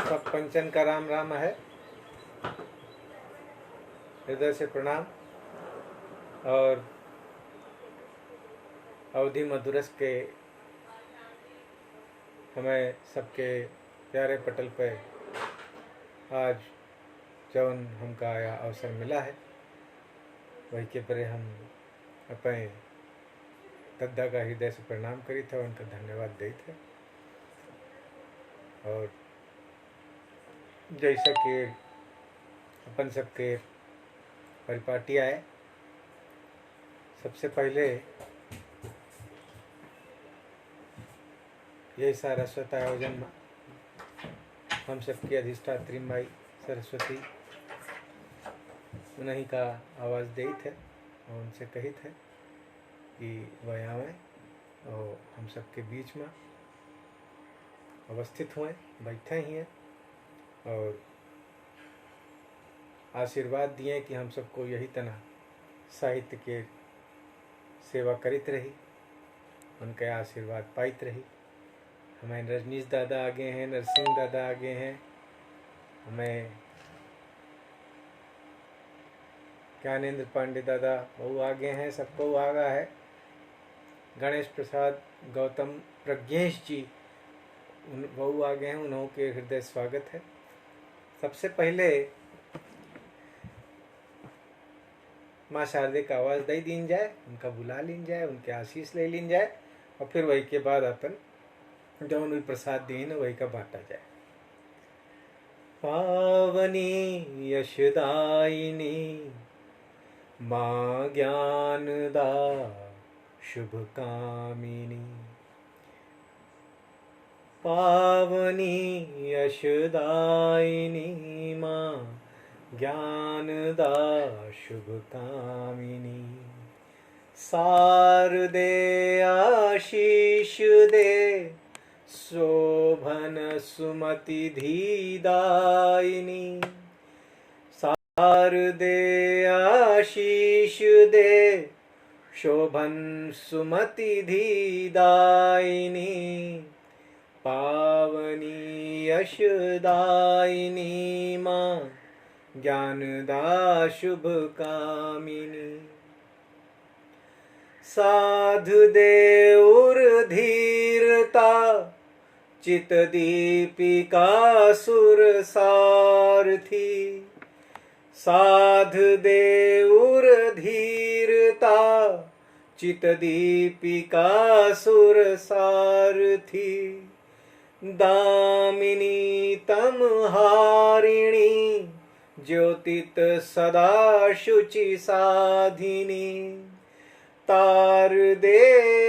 सब पंचन का राम राम है। हृदय से प्रणाम। और अवधि मधुरस के हमें सबके प्यारे पटल पे आज जौन हमका आया अवसर मिला है वही के परे हम अपने दद्दा का हृदय से प्रणाम करी थे, उनका धन्यवाद दी थे। और जैसा कि अपन सबके परिपाटी आए, सबसे पहले यही सारस्वत आयोजन में हम सबकी अधिष्ठात्री माई सरस्वती उन्हीं का आवाज़ दी थे और उनसे कही थे कि वह आवें और हम सबके बीच में अवस्थित हुए, बैठे ही हैं और आशीर्वाद दिए कि हम सबको यही तना साहित्य के सेवा करित रही, उनके आशीर्वाद पाइत रही। हमें रजनीश दादा आगे हैं, नरसिंह दादा आगे हैं, हमें ज्ञानेंद्र पांडे दादा बहु आगे हैं, सबको आगा है। गणेश प्रसाद गौतम प्रज्ञेश जी बहु आगे हैं, उन्हों के हृदय स्वागत है। सबसे पहले माँ शारदे का आवाज़ दे दी जाए, उनका बुला लीन जाए, उनके आशीष ले लीन जाए और फिर वही के बाद अपन जौन भी प्रसाद दीन वही का बांटा जाए। पावनी यशदायिनी माँ ज्ञानदा शुभ कामिनी, पावनी यशदायिनी माँ ज्ञानदा शुभ कामिनी, सार दे आशीष दे शोभन सुमति धीदायिनी, सार दे आशीष दे शोभन सुमति धीदायिनी, पावनी यशदायिनी माँ ज्ञानदा शुभ कामिनी, साधु दे उर धीरता चित दीपिका सुर सारथी, साधु दे उर धीरता चित दीपिका सुर सारथी, दामिनी तमहारिणी ज्योतित सदा शुचि साधिनी, तार दे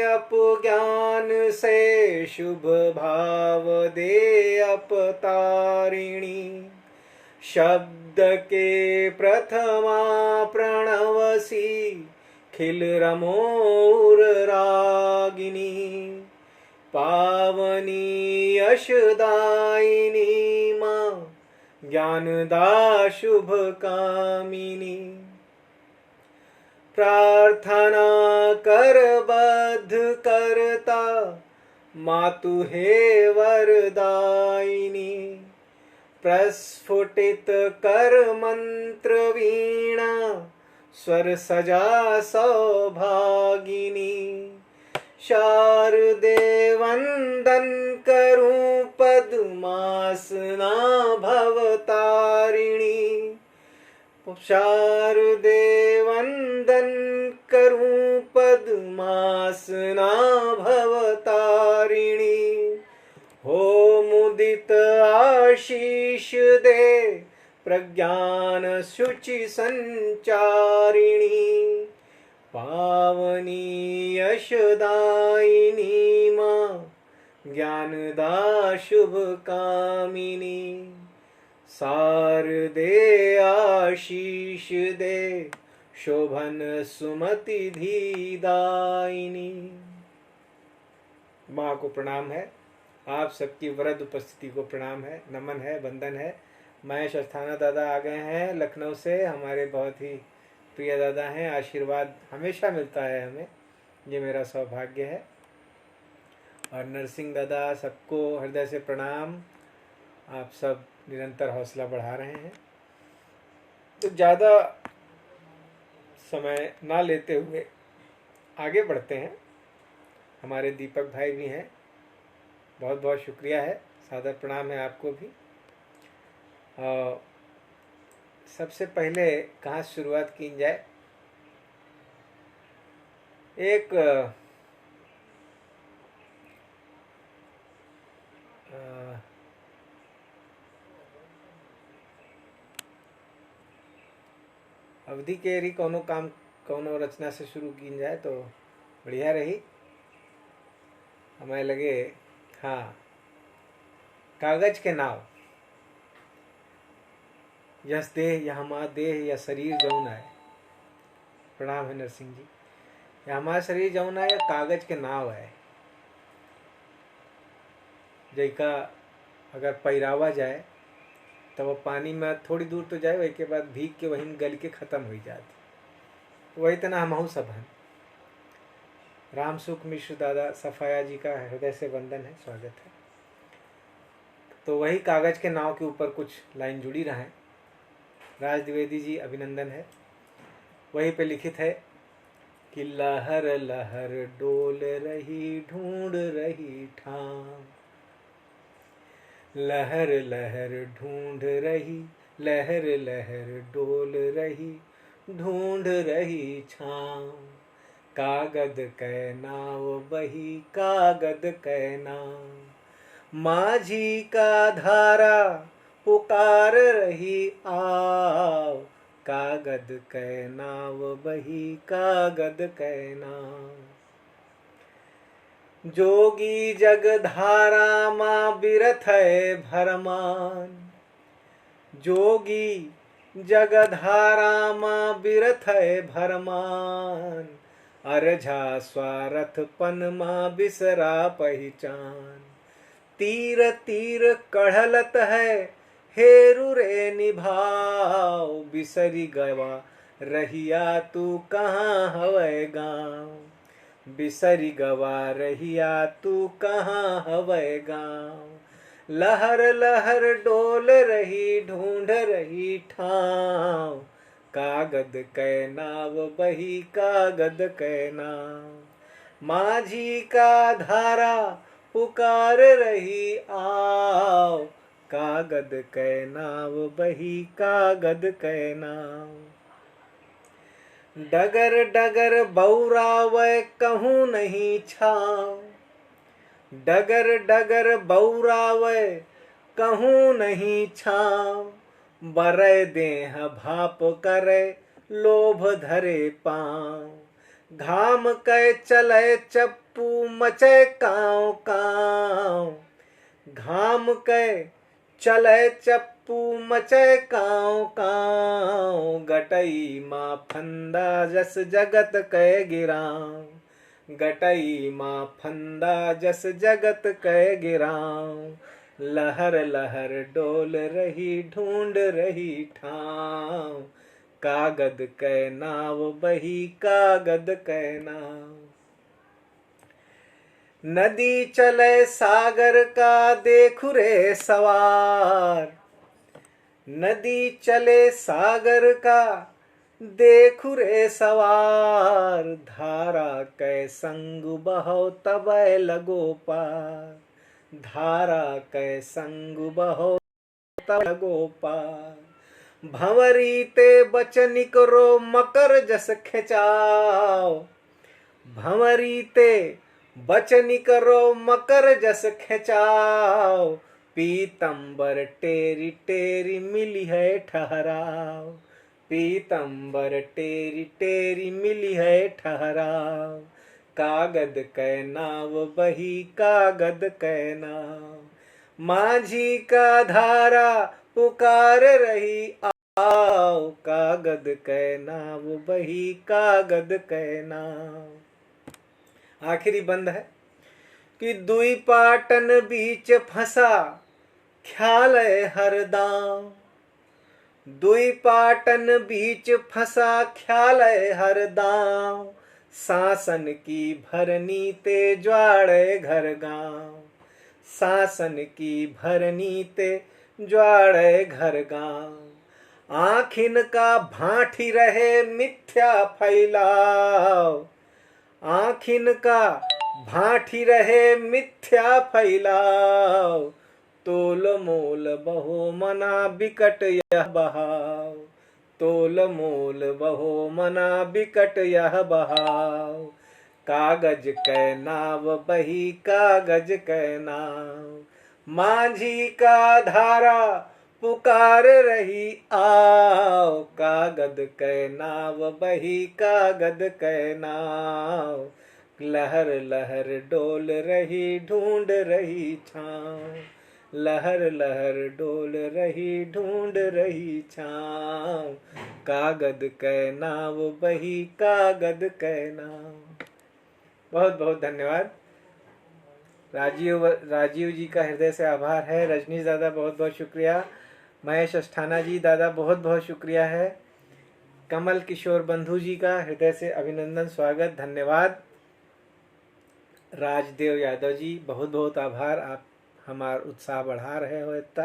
अप ज्ञान से शुभ भाव दे अप तारिणी, शब्द के प्रथमा प्रणवसी खिल रमोर रागिनी, पावनी यशदायिनी माँ ज्ञानदा शुभ कामिनी, प्रार्थना कर बद्ध करता मातु हे वरदायिनी, प्रस्फुटित कर मंत्र वीणा स्वर सजा सौभागिनी, शारदे वंदन करूं पद्मासना भवतारिणी, शारदे वंदन करूं पद्मासना भवतारिणी, हो मुदित आशीष दे प्रज्ञान शुचि संचारिणी, पावनी यशदायिनी माँ ज्ञानदा शुभ कामिनी, सार दे आशीष दे शोभन सुमति धीदायिनी। माँ को प्रणाम है, आप सबकी वरद उपस्थिति को प्रणाम है, नमन है, वंदन है। महेश अस्थाना दादा आ गए हैं लखनऊ से, हमारे बहुत ही प्रिय दादा हैं, आशीर्वाद हमेशा मिलता है हमें, ये मेरा सौभाग्य है। और नरसिंह दादा, सबको हृदय से प्रणाम। आप सब निरंतर हौसला बढ़ा रहे हैं। तो ज़्यादा समय ना लेते हुए आगे बढ़ते हैं। हमारे दीपक भाई भी हैं, बहुत बहुत शुक्रिया है, सादर प्रणाम है आपको भी। और सबसे पहले कहाँ शुरुआत की जाए। एक अवधि के री कोनो काम कोनो रचना से शुरू की जाए तो बढ़िया रही। हमें लगे हाँ, कागज के नाव। यस देह यह हमारा देह या शरीर जौन है, प्रणाम है नरसिंह जी, यह हमारा शरीर जौन है, कागज के नाव है। जैका अगर पैरावा जाए तो वो पानी में थोड़ी दूर तो जाए, वही के बाद भीग के वहीं गल के ख़त्म हो जाती। वही तना हमहू सब हैं। राम सुख मिश्र दादा सफाया जी का हृदय से वंदन है, स्वागत है। तो वही कागज के नाव के ऊपर कुछ लाइन जुड़ी रहे। राज द्विवेदी जी अभिनंदन है। वहीं पे लिखित है कि लहर लहर डोल रही ढूंढ रही ठाम, लहर लहर ढूंढ रही, लहर लहर डोल रही ढूंढ रही छाम। कागद कै नाव बही कागद कै नाव, माझी का धारा पुकार रही आओ। कागद कै नाव बही कागद कै नाव, जोगी जगधारा माँ बिरथ है भरमान। जोगी जगधारा माँ बिरथ है भरमान, अरझा स्वार्थ पन माँ बिसरा पहचान। तीर तीर कढ़लत है हेरु रे निभाओ, बिसरी गवा रहिया तू कहाँ हवै गाँव। बिसरी गवा रहिया तू कहाँ हवै गाँव। लहर लहर डोल रही ढूंढ रही ठाव, कागद कै नाव बही कागद कै नाव। माझी का धारा पुकार रही आओ, कागद कै नाव बही कागद कै नाव। डगर डगर बौरावै कहूँ नहीं छाव, डगर डगर बौरावै कहूँ नहीं छाव। बरै देह भाप करे लोभ धरे पाँव, घाम कै चलै चप्पू मचै काँव काँव। घाम कै चलै चप्पू मचै काँव काँव, गटई माँ फंदा जस जगत कै गिराव। गटई माँ फंदा जस जगत कै गिराव, लहर लहर डोल रही ढूंढ रही ठाव। कागद कै नाव बही कागद कै नाव। नदी चले सागर का देखु रे सवार, नदी चले सागर का देखु रे सवार। धारा कै संग बहो तबै लगो पार, धारा कै संग बहो तब लगो पार। भंवरी ते बचनिक रो मकर जस खेचाओ, भंवरी ते बचनिक रो मकर जस खेचाओ। पीतंबर टेरी टेरी मिली है ठहराव, पीतंबर टेरी टेरी मिली है ठहराव। कागद कै नाव बही कागद कै नाव, माझी का धारा पुकार रही आओ। कागद कै नाव बही कागद कै नाव। आखिरी बंद है कि दुई पाटन बीच फंसा ख्याल हर दाम, दुई पाटन बीच फंसा ख्याल हर दाम। शासन की भरनी ते ज्वाड़े घर गाँव, शासन की भरनी ते ज्वाड़े घर गांव। आँखिन का भांठी रहे मिथ्या फैलाव, आँखिन का भांठी रहे मिथ्या फैलाव। तोल मोल बहो मना बिकट यह बहाव, तोल मोल बहो मना बिकट यह बहाव। कागज कै नाव बही कागज कै नाव, माझी का धारा पुकार रही आओ। कागज कै नाव बही कागज कै नाव, लहर लहर डोल रही ढूंढ रही छाँव, लहर लहर डोल रही ढूंढ रही छाँव। कागज कै नाव बही कागज कै नाव। बहुत बहुत धन्यवाद। राजीव जी का हृदय से आभार है। रजनीश दादा बहुत बहुत शुक्रिया। महेश अस्थाना जी दादा बहुत बहुत शुक्रिया है। कमल किशोर बंधु जी का हृदय से अभिनंदन, स्वागत, धन्यवाद। राजदेव यादव जी बहुत बहुत आभार, आप हमारा उत्साह बढ़ा रहे हो इतना।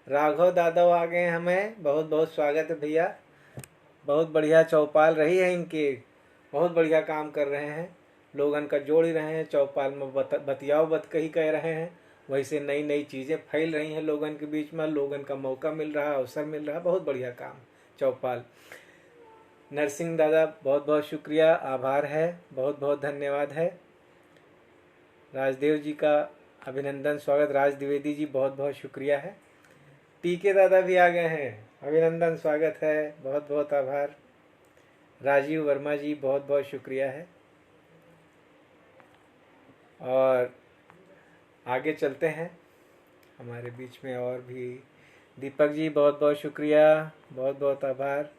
राघव दादा आ गए हमें, बहुत बहुत स्वागत है भैया। बहुत बढ़िया चौपाल रही है इनके, बहुत बढ़िया काम कर रहे हैं, लोगन का जोड़ ही रहे हैं। चौपाल में बतियाओ बत कही कह रहे हैं, वैसे नई नई चीज़ें फैल रही हैं लोगन के बीच में, लोगन का मौका मिल रहा, अवसर मिल रहा, बहुत बढ़िया काम चौपाल। नरसिंह दादा बहुत बहुत शुक्रिया, आभार है, बहुत बहुत धन्यवाद है। राजदेव जी का अभिनंदन, स्वागत। राज द्विवेदी जी बहुत बहुत शुक्रिया है। टीके दादा भी आ गए हैं, अभिनंदन, स्वागत है, बहुत बहुत आभार। राजीव वर्मा जी बहुत बहुत शुक्रिया है। और आगे चलते हैं, हमारे बीच में और भी दीपक जी बहुत बहुत शुक्रिया, बहुत बहुत आभार।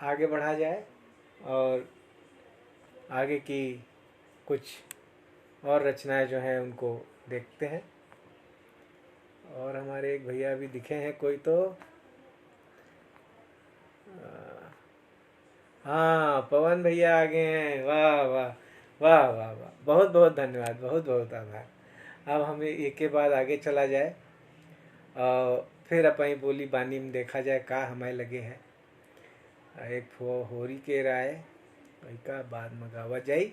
आगे बढ़ा जाए और आगे की कुछ और रचनाएं जो हैं उनको देखते हैं। और हमारे एक भैया भी दिखे हैं कोई तो, हाँ पवन भैया आ गए हैं, वाह वाह वाह वाह वाह, बहुत बहुत धन्यवाद, बहुत बहुत आभार। अब हमें एक के बाद आगे चला जाए और फिर अपनी बोली बानी में देखा जाए का हमें लगे है। एक होरी के राय का बाद में गावा जाई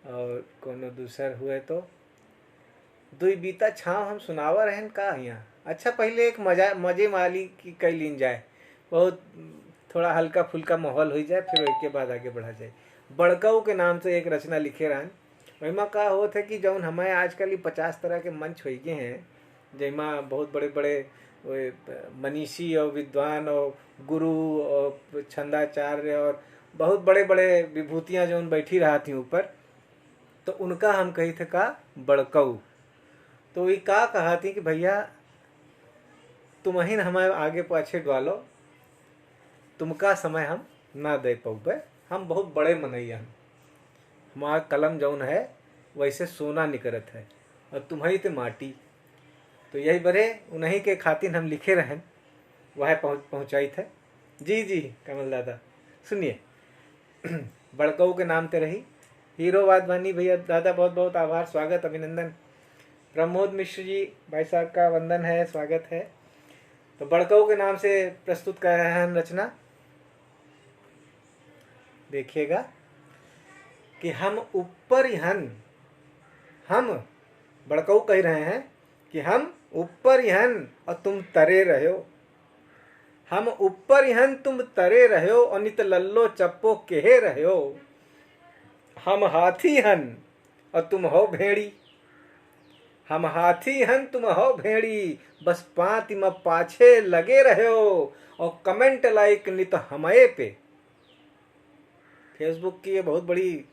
और कोनो दूसर हुए तो दुई बीता छाँव हम सुनावा रहन का यहाँ। अच्छा पहले एक मजे माली की कई लीन जाए, बहुत थोड़ा हल्का फुल्का माहौल हो जाए, फिर उसके बाद आगे बढ़ा जाए। बड़काऊ के नाम से एक रचना लिखे रहन, वहीमा का होत है कि जौन हमारे आजकल 50 तरह के मंच हो गए हैं, जैमा बहुत बड़े बड़े मनीषी और विद्वान और गुरु और छंदाचार्य और बहुत बड़े बड़े विभूतियाँ जौन बैठी रहा थी ऊपर, तो उनका हम कही थे का बड़काऊ। तो ये का कहा थी कि भैया तुम ही हमारे आगे पाछे डालो, तुमका समय हम ना दे पाऊबे, हम बहुत बड़े मनैया हैं, हमारा कलम जौन है वैसे सोना निकलत है और तुम्हारी तो माटी। तो यही बरे उन्हीं के खातिर हम लिखे रहन, वह पहुँचाई थे। जी जी कमल दादा सुनिए। बड़काऊ के नाम ते रही हीरो वाधवानी भैया दादा बहुत बहुत आभार, स्वागत, अभिनंदन। प्रमोद मिश्र जी भाई साहब का वंदन है, स्वागत है। तो बड़काऊ के नाम से प्रस्तुत कर रहे हैं हम रचना, देखिएगा कि हम ऊपर हन, हम बड़काऊ कह रहे हैं कि हम ऊपर हन और तुम तरे रहो, हम ऊपर हन तुम तरे रहो और नित लल्लो चप्पो केहे रहो। हम हाथी हन और तुम हो भेड़ी, हम हाथी हन तुम हो भेड़ी, बस पाती में पाछे लगे रहो और कमेंट लाइक नित हमारे पे। फेसबुक की ये बहुत बड़ी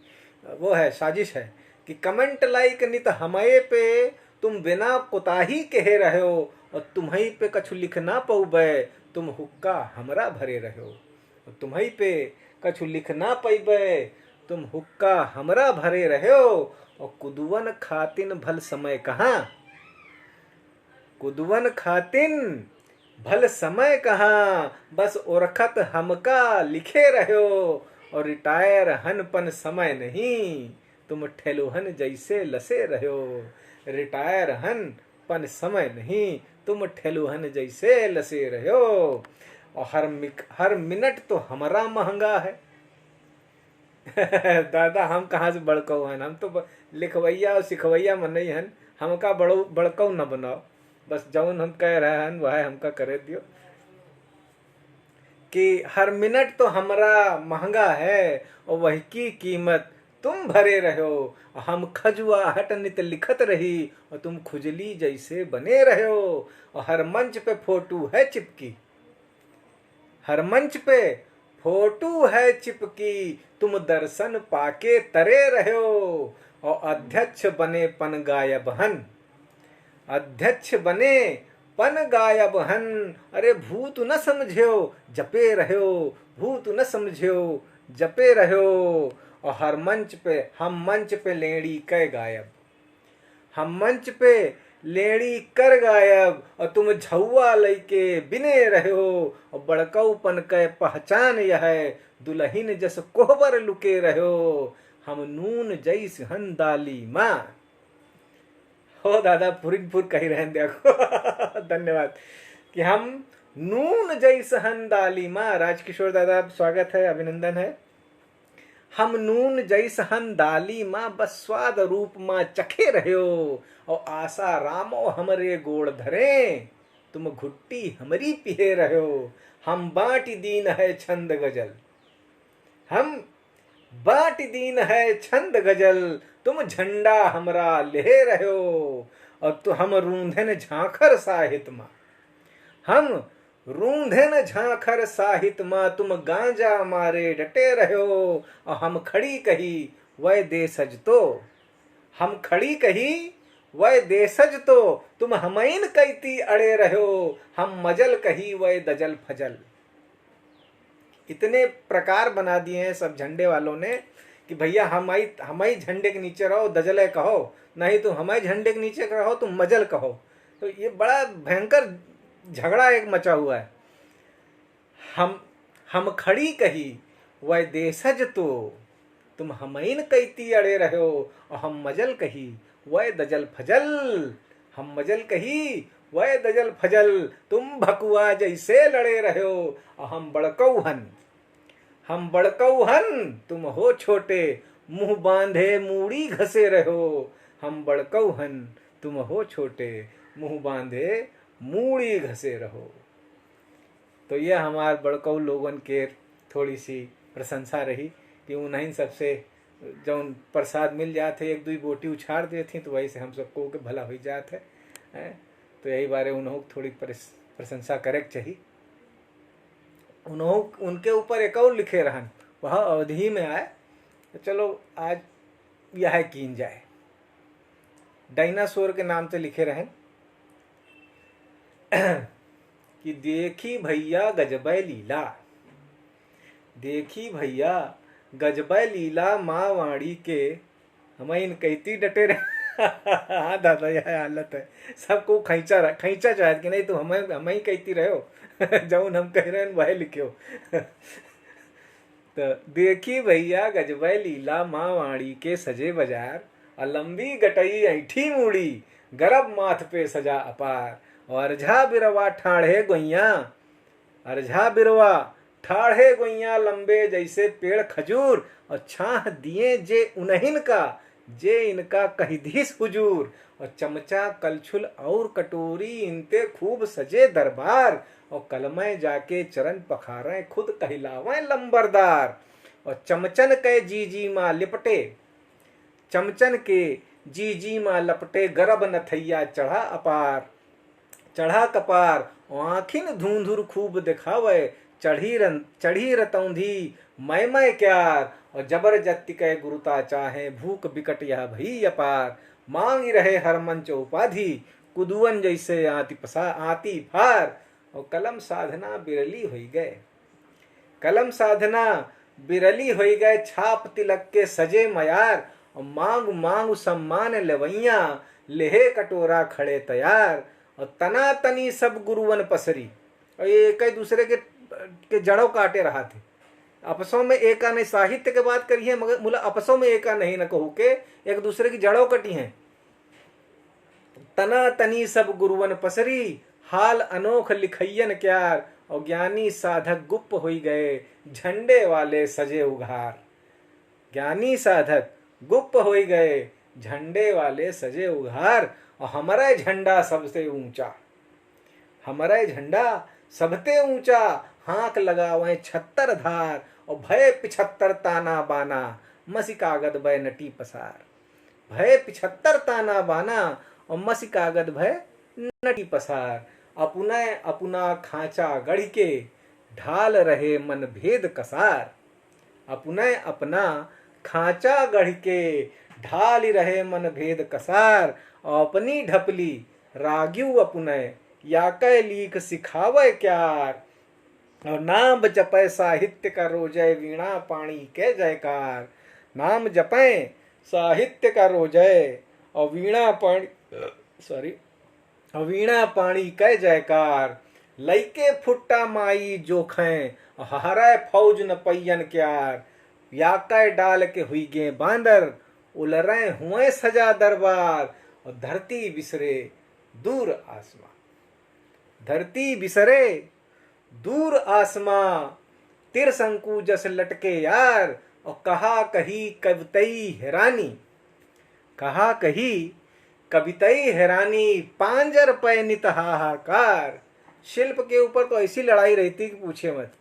वो है, साजिश है कि कमेंट लाइक नित हमारे पे, तुम बिना कोताही कहे रहो और तुम्ही पे कछु लिख ना पऊबे, तुम हुक्का हमरा भरे रहो। और तुम्ही पे कछु लिख ना पैबे, तुम हुक्का हमरा भरे रहो। और कुदुवन खातिन भल समय कहाँ, कुदुवन खातिन भल समय कहाँ, बस ओरखत हमका लिखे रहो। और रिटायर हनपन समय नहीं, तुम ठेलुहन जैसे लसे रहो। रिटायर हन पन समय नहीं, तुम ठेलुहन जैसे लसे रहो। और हर मिनट तो हमारा महंगा है। दादा हम कहाँ से बड़कऊ हन, हम तो लिखवैया और सिखवैया मन नहीं हन, हमका बड़कऊ न बनाओ, बस जौन हम कह रहे हैं वह हमका करे दियो। कि हर मिनट तो हमारा महंगा है और वही की कीमत तुम भरे रहो। हम खजुआहट नित लिखत रही और तुम खुजली जैसे बने रहो। और हर मंच पे फोटो है चिपकी, हर मंच पे फोटो है चिपकी, तुम दर्शन पाके तरे रहो। और अध्यक्ष बने पन गायब हन, अध्यक्ष बने पन गायब हन। अरे भूत न समझो जपे रहो, भूत न समझो जपे रहो। और हर मंच पे हम मंच पे लेडी कै गायब, हम मंच पे लेडी कर गायब। और तुम झौआ लैके बिने रहो। और बड़कऊपन कै पहचान यह है, दुल्हिन जस कोहबर लुके रहो। हम नून जैस हन दाली माँ। हो दादा फुर कही रहे देखो। धन्यवाद। कि हम नून जैस हन दाली माँ। राजकिशोर दादा स्वागत है, अभिनंदन है। हम नून जैस हन दाली माँ, बस स्वाद रूप माँ चखे रहो। और आशा रामो हमरे गोड़ धरे, तुम घुट्टी हमरी पिए रहो। हम बाटी दीन है छंद गजल, हम बाट दीन है छंद गजल, तुम झंडा हमरा ले रहो। और तो हम रूंधन झांखर साहित माँ, हम रूंधन झांखर साहित माँ, तुम गांजा मारे डटे रहो। और हम खड़ी कही वह देसज तो, हम खड़ी कही वह देसज तो, तुम हमैन कैती अड़े रहो। हम मजल कही वह दजल फजल। इतने प्रकार बना दिए हैं सब झंडे वालों ने कि भैया हमारी झंडे के नीचे रहो दजले कहो, नहीं तो हमारे झंडे के नीचे रहो तुम मजल कहो। तो ये बड़ा भयंकर झगड़ा एक मचा हुआ है। हम खड़ी कही वह देसज तो, तुम हमैन कैती अड़े रहो। और हम मजल कही वह दजल फजल, हम मजल कही वह दजल फजल, तुम भकुआ जैसे लड़े रहो। और हम बड़कऊ हन, हम बड़कऊ हन, तुम हो छोटे, मुंह बांधे मूड़ी घसे रहो। हम बड़कऊ हन, तुम हो छोटे, मुंह बांधे मूड़ी घसे रहो। तो यह हमारे बड़कऊ लोगन के थोड़ी सी प्रशंसा रही कि उन्हीं सबसे जौन प्रसाद मिल जाते, एक दुई बोटी उछाड़ देती तो वही से हम सबको के भला हो जाते है। तो यही बारे उन्हों थोड़ी प्रशंसा करे चाहिए। उन्हों उनके ऊपर एक और लिखे रहन, वह अवधि में आए तो चलो आज यह कीन जाए। डायनासोर के नाम से लिखे रहन कि देखी भैया गजबै लीला, देखी भैया गजबै लीला, माँ वाणी के हमें कहती डटे रहे। हाँ दादा यह हालत है, सबको खींचा चाहे कि नहीं तो हमें ही कहती रहो। जौन हम कह रहे हैं वह लिखो। तो देखी भैया गजबै लीला, माँ वाणी के सजे बाजार। लंबी गटई ऐठी मूड़ी, गरब माथ पे सजा अपार। और अर्झा बिरवा ठाढ़े गोइया, अर्झा बिरवा ठाढ़े गोइया, लंबे जैसे पेड़ खजूर। और छाह दिए जे उन्हिन का, जे इनका कहिधीस हुजूर। और चमचा कलछुल और कटोरी, इनते खूब सजे दरबार। और कलमै जाके चरण पखारें, खुद कहलावें लंबरदार। और चमचन के जी माँ लिपटे, चमचन के जी माँ लपटे, गरब नथैया चढ़ा अपार, चढ़ा कपार। आँखिन धूंधुर खूब दिखावे, चढ़ी रतौंधी मैं क्यार। और जबरजस्ती के गुरुता चाहे, भूख बिकट यह भई अपार। मांग रहे हर मंच उपाधि, कुदुअन जैसे आती फार। और कलम साधना बिरली हुई गए, कलम साधना बिरली हुई गए। छाप तिलक के सजे मयार, और मांग मांग सम्मान लेवैया, लेहे कटोरा खड़े तैयार। और तना तनी सब गुरुवन पसरी, और ये एक दूसरे के जड़ों काटे रहा थे। आपसों में एका नहीं, साहित्य के बात करिए मगर मुला आपसों में एका नहीं न कहू के एक दूसरे की जड़ों कटी हैं। तना तनी सब गुरुवन पसरी, हाल अनोख लिखैयन क्यार। और ज्ञानी साधक गुप्त होई गए, झंडे वाले सजे उघार। ज्ञानी साधक गुप्त होई गए, झंडे वाले सजे उघार। और हमारा झंडा सबसे ऊंचा, हमारा झंडा सबते ऊंचा। हाँक लगावे 76 धार, और भय 75 ताना बाना। मसी कागद भय नटी पसार। भय 75 ताना बाना, और मसी कागद भय नटी पसार। अपना अपना खांचा गढ़ के, ढाल रहे मन भेद कसार। अपना अपना खांचा गढ़ के, ढाल रहे मन भेद कसार। और अपनी ढपली राग्यू अपने, या कै लीक सिखावे क्यार। और नाम जपै साहित्य का रोजय, वीणा पाणी के जयकार। नाम जपै साहित्य का रोजय, और वीणा पाणी और वीणा पाणी के जयकार। लइके फुट्टा माई जोखें, हरै फौज न पैयन क्यार। या कै डाल के हुई गे बांदर, उलरै हुए सजा दरबार। और धरती बिसरे दूर आसमां, धरती बिसरे दूर आसमां। तिरशंकु जस लटके यार, और कहा कही कवितई हैरानी। कहा कही कवितई हैरानी, पांजर पे नित हाहाकार। शिल्प के ऊपर तो ऐसी लड़ाई रहती कि पूछे मत।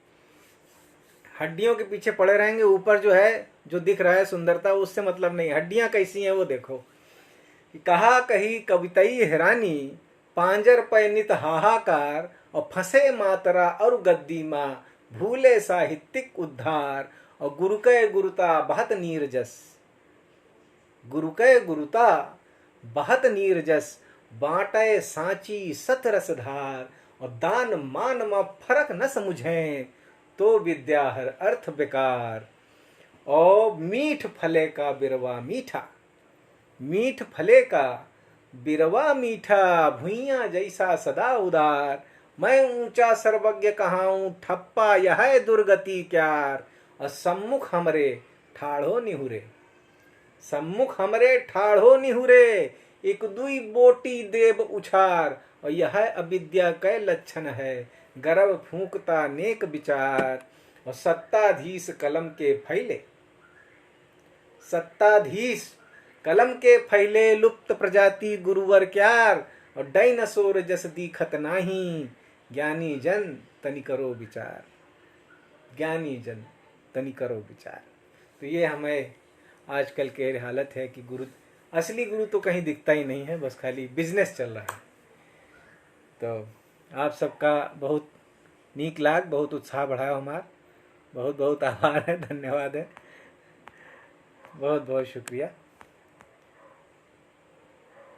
हड्डियों के पीछे पड़े रहेंगे, ऊपर जो है जो दिख रहा है सुंदरता उससे मतलब नहीं, हड्डियां कैसी हैं वो देखो। कहा कही कवितई हैरानी, पांजर पे नित हाहाकार। और फंसे मातरा और गद्दी माँ, भूले साहित्यिक उद्धार। और गुरु के गुरुता बहत नीरजस, गुरु के गुरुता बहत नीरजस। बांटे सांची सत रसधार। और दान मान में फर्क न समझें, तो विद्या हर अर्थ बेकार। और मीठ फले का बिरवा मीठा, मीठ फले का बिरवा मीठा। भुइया जैसा सदा उदार, मैं ऊंचा सर्वज्ञ कहाऊं, ठप्पा यह दुर्गति क्यार। और सम्मुख हमरे ठाढ़ो निहुरे, सम्मुख हमरे ठाढ़ो निहुरे। एक दुई बोटी देव उछार, और यह अविद्या कै लक्षण है, गर्व फूंकता नेक विचार। और सत्ताधीश कलम के फैले, सत्ताधीश कलम के फैले। लुप्त प्रजाति गुरुवर क्यार, और डायनासोर जस दीखत नाही। ज्ञानी जन तनि करो विचार, ज्ञानी जन तनि करो विचार। तो ये हमें आजकल के हालत है कि गुरु, असली गुरु तो कहीं दिखता ही नहीं है, बस खाली बिजनेस चल रहा है। तो आप सबका बहुत नीक लाग, बहुत उत्साह बढ़ाया हमारा। बहुत बहुत आभार है, धन्यवाद है, बहुत बहुत शुक्रिया,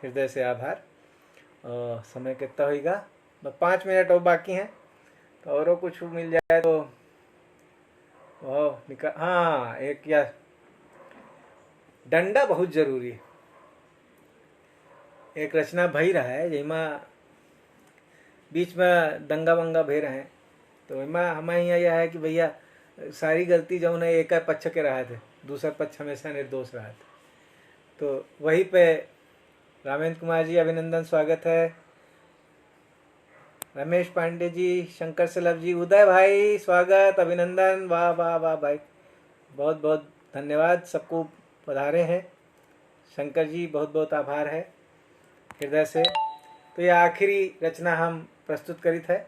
हृदय से आभार। और समय कितना होगा, 5 मिनट और बाकी हैं, तो और कुछ मिल जाए तो निकल। हाँ, एक या डंडा बहुत जरूरी है। एक रचना भई रहा है जैमा बीच में दंगा वंगा भे रहे हैं, तो एमा हमारे यहाँ यह है कि भैया सारी गलती जो है एक पक्ष के रहा थे, दूसरा पक्ष हमेशा निर्दोष रहा था। तो वहीं पे रामेंद्र कुमार जी अभिनंदन, स्वागत है। रमेश पांडे जी, शंकर सलभ जी, उदय भाई स्वागत, अभिनंदन, वाह वाह वाह भाई, बहुत बहुत धन्यवाद, सबको पधारे हैं। शंकर जी बहुत बहुत आभार है हृदय से। तो यह आखिरी रचना हम प्रस्तुत करित है,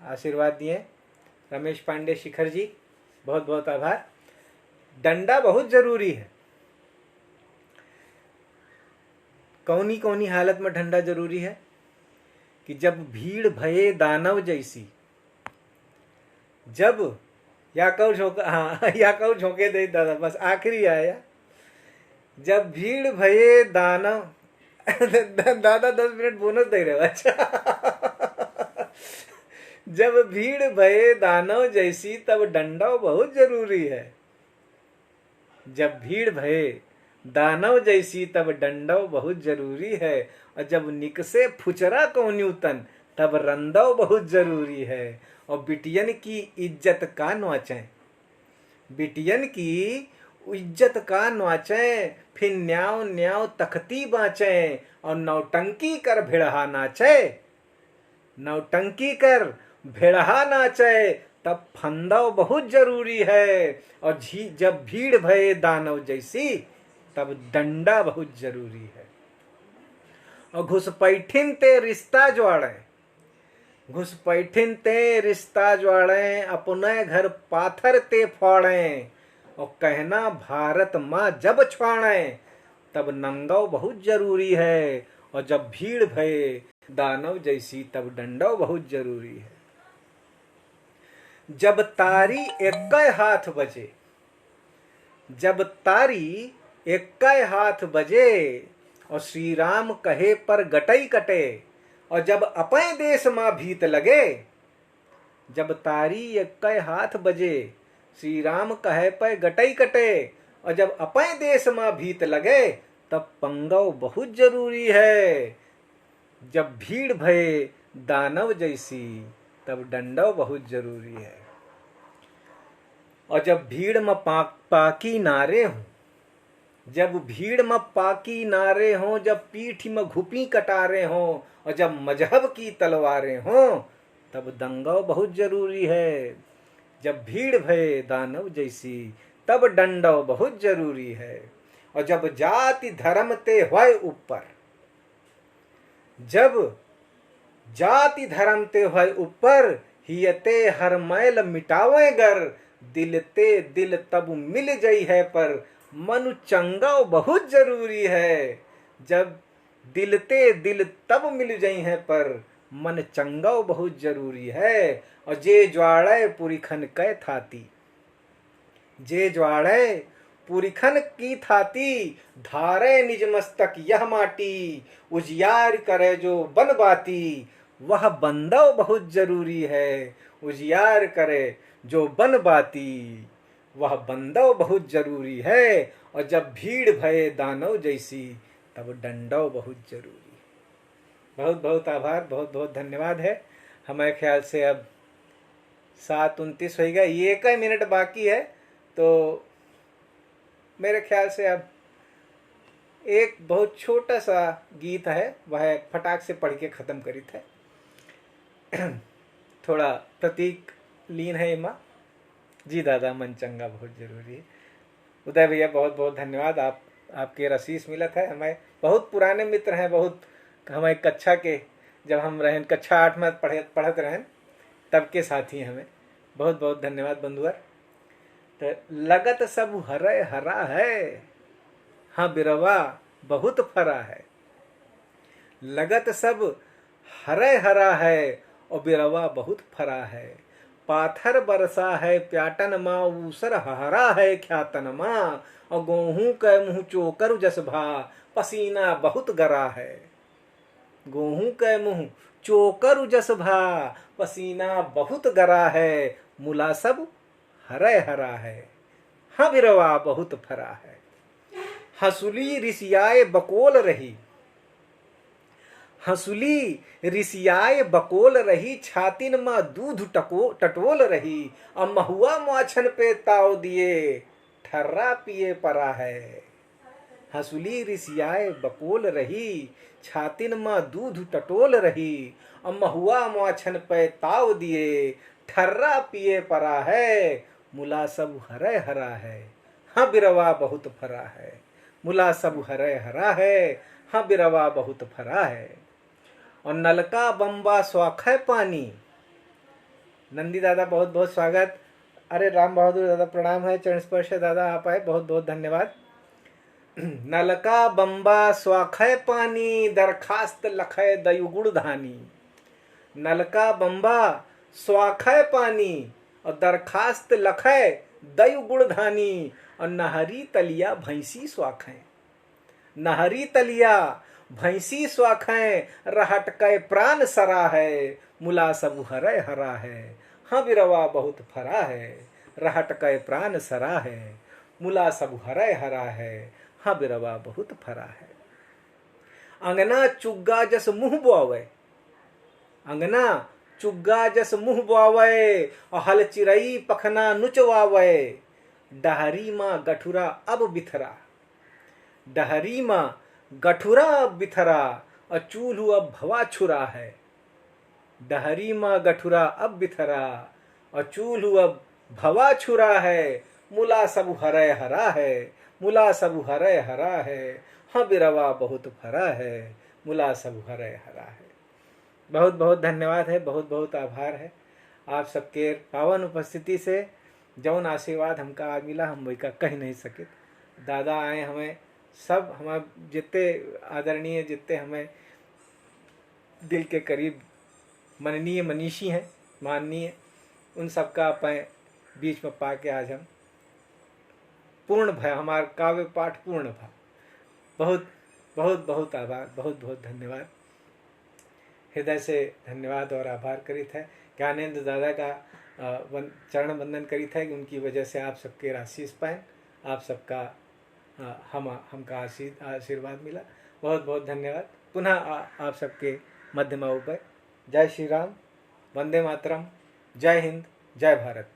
आशीर्वाद दिए रमेश पांडे शिखर जी, बहुत बहुत आभार। डंडा बहुत जरूरी है। कौनी कौनी हालत में डंडा जरूरी है कि जब भीड़ भये दानव जैसी, जब या कौ झोंका, हाँ या कौ झोंके दे दादा, बस आखिरी आया। जब भीड़ भये दानव दादा 10 मिनट बोनस दे रहे हो, अच्छा। जब भीड़ भये दानव जैसी, तब डंडा बहुत जरूरी है। जब भीड़ भये दानव जैसी, तब डंडव बहुत जरूरी है। और जब निकसे फुचरा को न्यूतन, तब रंदव बहुत जरूरी है। और बिटियन की इज्जत का नौचें, बिटियन की इज्जत का नौचें, फिर न्याव न्याव तखती बाँचे और नौटंकी कर भिड़हा नाचे। नौटंकी कर भिड़हा नाचे तब फंदव बहुत जरूरी है, और जब भीड़ भये दानव जैसी तब डंडा बहुत जरूरी है। और घुसपैठिन ते रिश्ता जोड़े, घुसपैठिन ते रिश्ता जोड़े, अपने घर पाथर ते फोड़े, और कहना भारत माँ जब छोड़े तब नंगव बहुत जरूरी है, और जब भीड़ भये दानव जैसी तब डंडव बहुत जरूरी है। जब तारी एक्कै हाथ बजे, जब तारी एक्कै हाथ बजे, और श्री राम कहे पर गटई कटे, और जब अपने देश माँ भीत लगे। जब तारी एक्कै हाथ बजे, श्री राम कहे पर गटई कटे, और जब अपने देश माँ भीत लगे तब पंगव बहुत जरूरी है। जब भीड़ भये दानव जैसी तब डंडव बहुत जरूरी है। और जब भीड़ में पाकी नारे हों, जब भीड़ में पाकी नारे हों, जब पीठ में घुपी कटारे हों, और जब मजहब की तलवारें हों तब दंगव बहुत जरूरी है। जब भीड़ भये दानव जैसी तब डंडव बहुत जरूरी है। और जब जाति धर्म ते होय ऊपर, जब जाति धर्म ते होय ऊपर, हियते हर मैल मिटावे गर, दिल ते दिल तब मिल जई है पर, मनु चंगाव बहुत जरूरी है। जब दिल ते दिल तब मिल जई है पर, मन चंगाव बहुत जरूरी है। और जे ज्वाड़े पुरिखन कै थाती, जे ज्वाड़े पुरिखन की थाती, धारे निज मस्तक यह माटी, उजियार करे जो बनबाती, वह बंदव बहुत जरूरी है। उजियार करे जो बनबाती, वह बंदव बहुत जरूरी है। और जब भीड़ भये दानव जैसी तब डंडव बहुत जरूरी है। बहुत बहुत आभार, बहुत बहुत धन्यवाद है। हमारे ख्याल से अब 7:29 हो गया, 1 मिनट बाकी है, तो मेरे ख्याल से अब एक बहुत छोटा सा गीत है, वह फटाक से पढ़ के ख़त्म करी थे। थोड़ा प्रतीक लीन है माँ जी। दादा मन चंगा बहुत जरूरी है। उदय भैया बहुत बहुत धन्यवाद, आपके रसीस मिलत है। हमें बहुत पुराने मित्र हैं, बहुत हमारे कक्षा के, जब हम रहें कक्षा 8 में पढ़त रहें तब के साथी हमें। बहुत बहुत धन्यवाद बंधुअर। तो लगत सब हरे हरा है, हाँ बिरवा बहुत फरा है। लगत सब हरे हरा है और बिरवा बहुत फरा है। पाथर बरसा है प्याटन माँ, ऊसर हरा है ख्यातन माँ, और गेहूं के मुँह चोकर जस भा, पसीना बहुत गरा है। गेहूं के मुँह चोकर जस भा, पसीना बहुत गरा है। मुला सब हरे हरा है, हाँ बिरवा बहुत फरा है। हंसुली रिसियाए बकोल रही, हंसुली रिसियाए बकोल रही, छातिन माँ दूध टटोल रही, और महुआ माछन पे ताव दिए ठर्रा पिए परा है। हंसुली रिसियाए बकोल रही, छातिन माँ दूध टटोल रही, और महुआ माछन पे ताव दिए ठर्रा पिए परा है। मुला सब हरे हरा है, हाँ बिरवा बहुत फरा है। मुला सब हरे हरा है, हाँ बिरवा बहुत फरा है। और नलका बम्बा स्वाख है पानी, नंदी दादा बहुत बहुत स्वागत। अरे राम बहादुर दादा प्रणाम है, चरण स्पर्श दादा आप आए, बहुत बहुत धन्यवाद। नलका बम्बा स्वाख है पानी, दरखास्त लखे दयुगुड़ धानी। नलका बम्बा स्वाख है पानी और दरखास्त लखे दयुगुड़ धानी, और नहरी तलिया भैंसी स्वाखें। नहरी तलिया भैंसी स्वाखें, रहट के प्राण सरा है। मुला सब हरे हरा है, हाँ बिरवा बहुत फरा है। रहट के प्राण सरा है, मुला सब हरे हरा है, हाँ बिरवा बहुत फरा है। अंगना चुग्गा जस मुँह बोआवे, अंगना चुग्गा जस मुँह बोआवे, और हल चिरई पखना नुचवावे। डहरी माँ गठुरा अब बिथरा, डहरी माँ गठुरा अब बिथरा, अचूल अब भवा छुरा है। डहरी माँ गठुरा अब बिथरा, अचूल अब भवा छुरा है। मुला सब हरे हरा है, मुला सब हरे हरा है। हाँ बिरवा बहुत फरा है, मुला सब हरे हरा है। बहुत बहुत धन्यवाद है, बहुत बहुत आभार है आप सबके पावन उपस्थिति से। जौन आशीर्वाद हमका आज मिला हम वही का कह नहीं सके। दादा आए हमें सब, हमारे जितने आदरणीय, जितने हमें दिल के करीब मननीय मनीषी हैं, माननीय, उन सबका अपने बीच में पाके आज हम पूर्ण भय, हमारा काव्य पाठ पूर्ण भा। बहुत बहुत बहुत आभार, बहुत बहुत धन्यवाद, हृदय से धन्यवाद और आभार करित है। ज्ञानेंद्र दादा का चरण वंदन करित है कि उनकी वजह से आप सबके आशीष पाए, आप सबका हमका आशीर्वाद मिला। बहुत बहुत धन्यवाद। पुनः आप सबके मध्य में ऊपर। जय श्री राम, वंदे मातरम, जय हिंद, जय भारत।